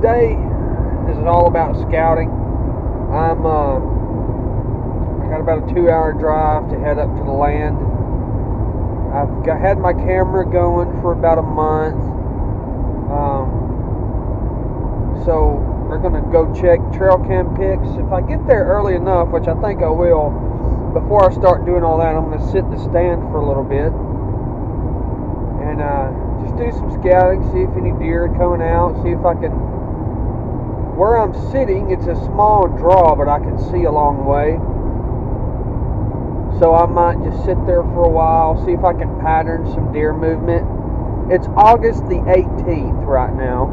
today is all about scouting. I got about a 2-hour drive to head up to the land. I've had my camera going for about a month. So we're going to go check trail cam pics. If I get there early enough, which I think I will, before I start doing all that, I'm going to sit in the stand for a little bit and just do some scouting, see if any deer are coming out, see if I can. Where I'm sitting, it's a small draw, but I can see a long way. So I might just sit there for a while, see if I can pattern some deer movement. It's August the 18th right now,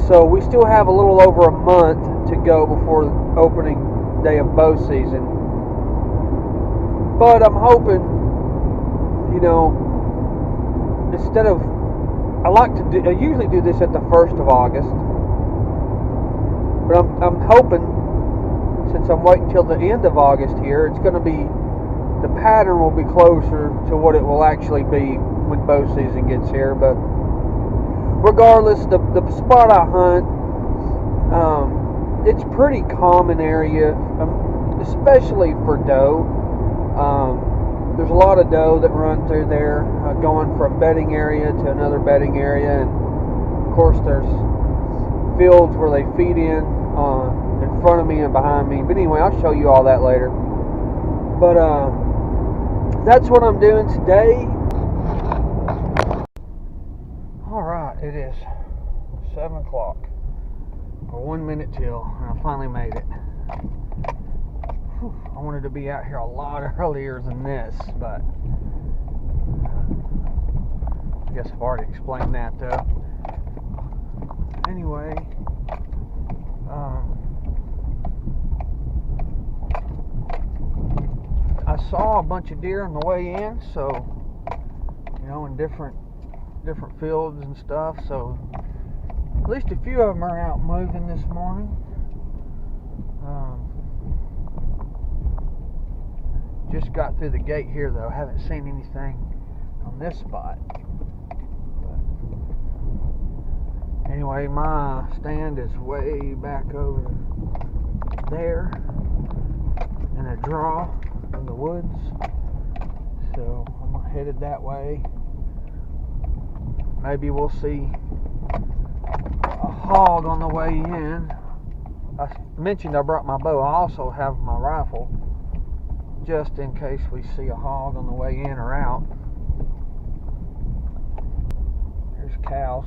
so we still have a little over a month to go before the opening day of bow season. But I'm hoping, instead of, I usually do this at the 1st of August, but I'm hoping, since I'm waiting till the end of August here, it's going to be, the pattern will be closer to what it will actually be when bow season gets here. But regardless, the spot I hunt, it's pretty common area, especially for doe. There's a lot of doe that run through there, going from bedding area to another bedding area, and of course there's fields where they feed in front of me and behind me. But anyway, I'll show you all that later. But that's what I'm doing today. Alright, it is 7 o'clock, or 1 minute till, and I finally made it. Whew, I wanted to be out here a lot earlier than this, but I guess I've already explained that though. Anyway, I saw a bunch of deer on the way in, so in different fields and stuff. So at least a few of them are out moving this morning. Just got through the gate here though. Haven't seen anything on this spot. But anyway, my stand is way back over there in a draw in the woods, so I'm headed that way. Maybe we'll see a hog on the way in. I mentioned I brought my bow. I also have my rifle just in case we see a hog on the way in or out. There's cows.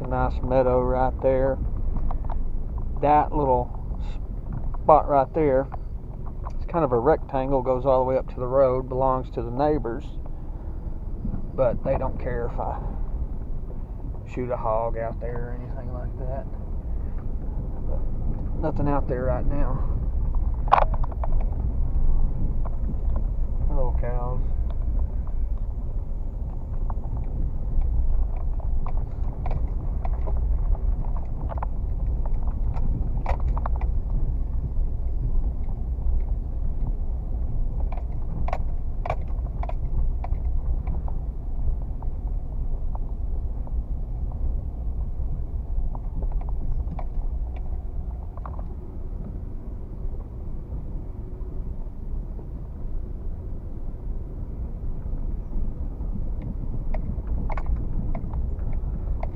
Nice meadow right there. That little spot right there, it's kind of a rectangle, goes all the way up to the road, belongs to the neighbors, but they don't care if I shoot a hog out there or anything like that. But nothing out there right now. Little cows.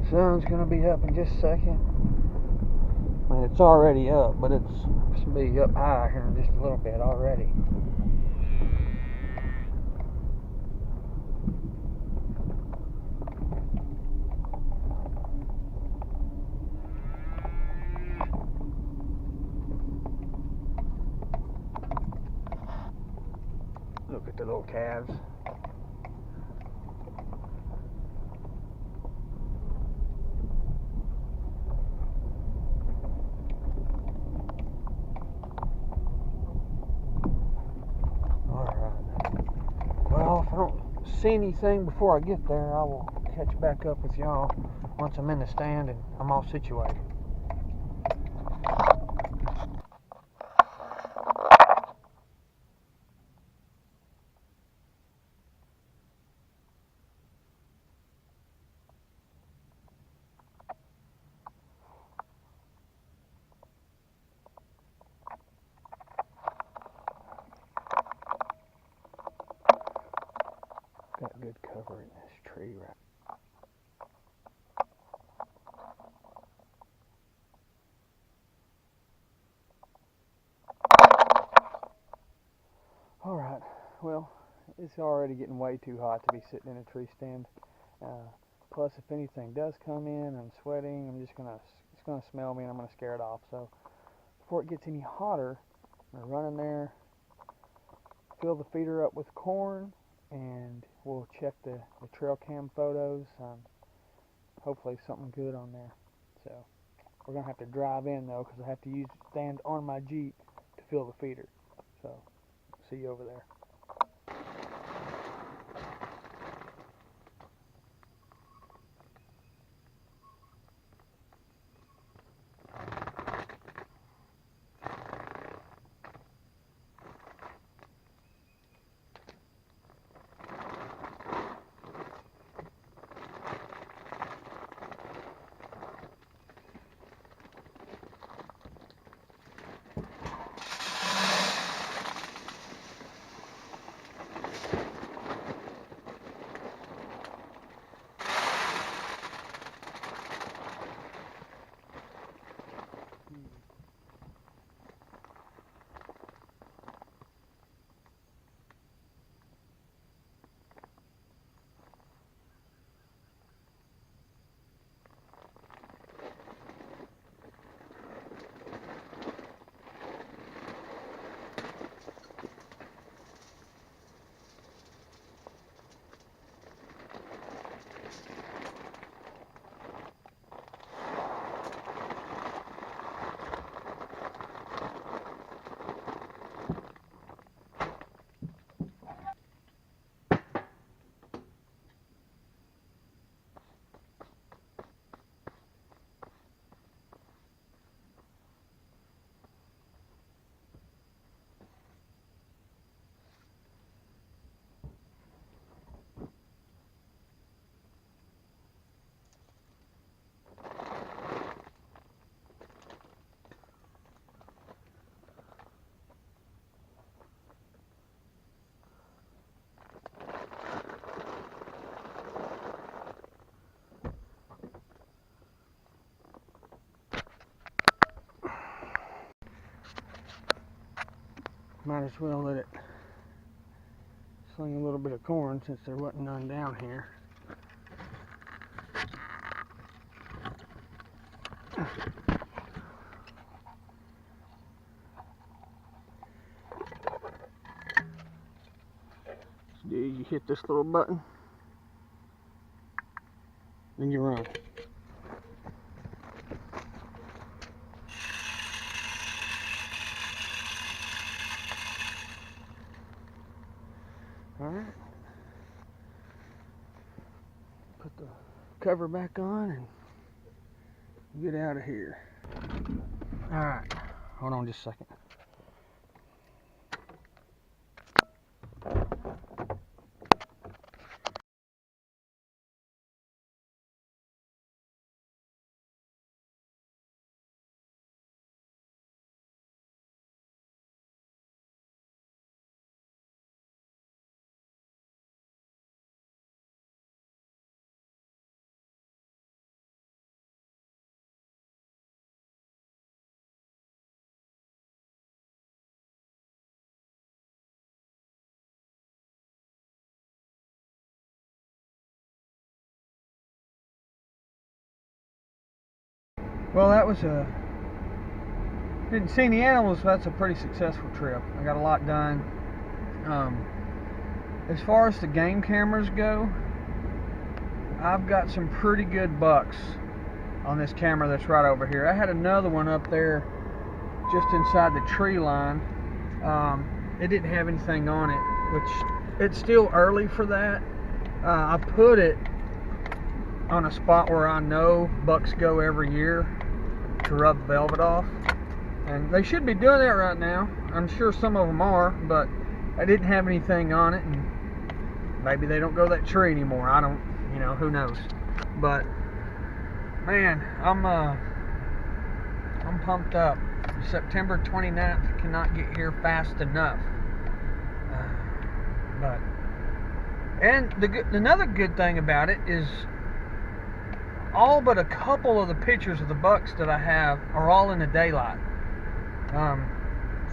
Sun's gonna be up in just a second. I mean, it's already up, but it's supposed to be up high here in just a little bit already. Look at the little calves. Alright. see anything before I get there, I will catch back up with y'all once I'm in the stand and I'm all situated. Got good cover in this tree right. Alright, well, it's already getting way too hot to be sitting in a tree stand. Plus, if anything does come in, I'm sweating, it's gonna smell me and I'm gonna scare it off. So, before it gets any hotter, I'm gonna run in there, fill the feeder up with corn, and we'll check the trail cam photos. Hopefully something good on there. So, we're gonna have to drive in though, because I have to stand on my Jeep to fill the feeder. So, see you over there. Might as well let it sling a little bit of corn since there wasn't none down here. So you hit this little button, then you run. Alright, put the cover back on and get out of here. Alright, hold on just a second. Well, that was didn't see any animals, so that's a pretty successful trip. I got a lot done. As far as the game cameras go, I've got some pretty good bucks on this camera that's right over here. I had another one up there just inside the tree line. It didn't have anything on it, which it's still early for that. I put it on a spot where I know bucks go every year to rub velvet off, and they should be doing that right now. I'm sure some of them are, but I didn't have anything on it, and maybe they don't go that tree anymore. I don't, who knows. But man, I'm pumped up. September 29th cannot get here fast enough. And another good thing about it is all but a couple of the pictures of the bucks that I have are all in the daylight.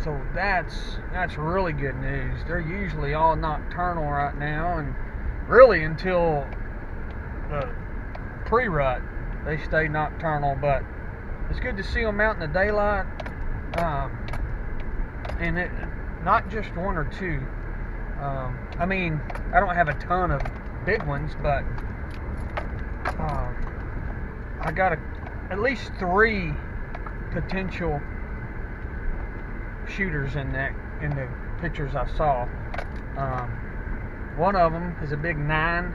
So that's really good news. They're usually all nocturnal right now, and really until the pre-rut they stay nocturnal. But it's good to see them out in the daylight, and it not just one or two. I mean, I don't have a ton of big ones, but I got at least 3 potential shooters in the pictures I saw. One of them is a big 9.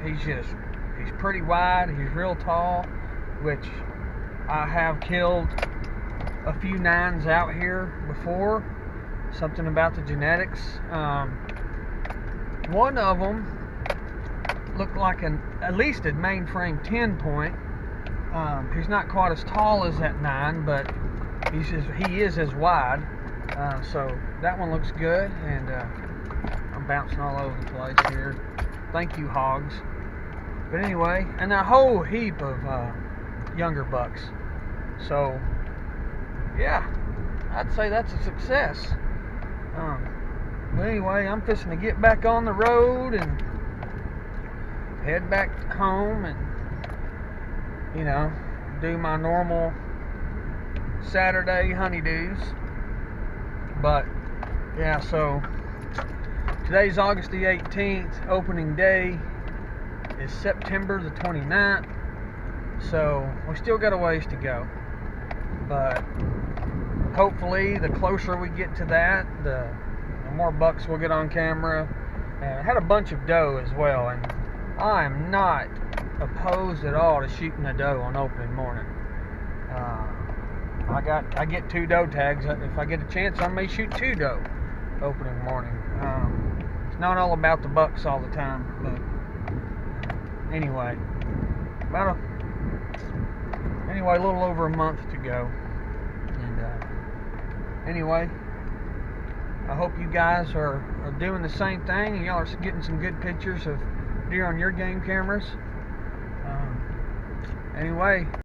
He's pretty wide. He's real tall, which I have killed a few 9s out here before. Something about the genetics. One of them looked like at least a mainframe 10 point. He's not quite as tall as that 9, but he is as wide. So that one looks good, and I'm bouncing all over the place here. Thank you, hogs. But anyway, and a whole heap of younger bucks. So yeah, I'd say that's a success. But anyway, I'm fixing to get back on the road and head back home and, do my normal Saturday honeydews. But yeah, so today's August the 18th. Opening day is September the 29th. So we still got a ways to go. But hopefully the closer we get to that, the more bucks we'll get on camera. And I had a bunch of doe as well, and I am not opposed at all to shooting a doe on opening morning. I get 2 doe tags. If I get a chance, I may shoot 2 doe opening morning. It's not all about the bucks all the time, but anyway, a little over a month to go. And anyway, I hope you guys are doing the same thing, and y'all are getting some good pictures of deer on your game cameras. Anyway.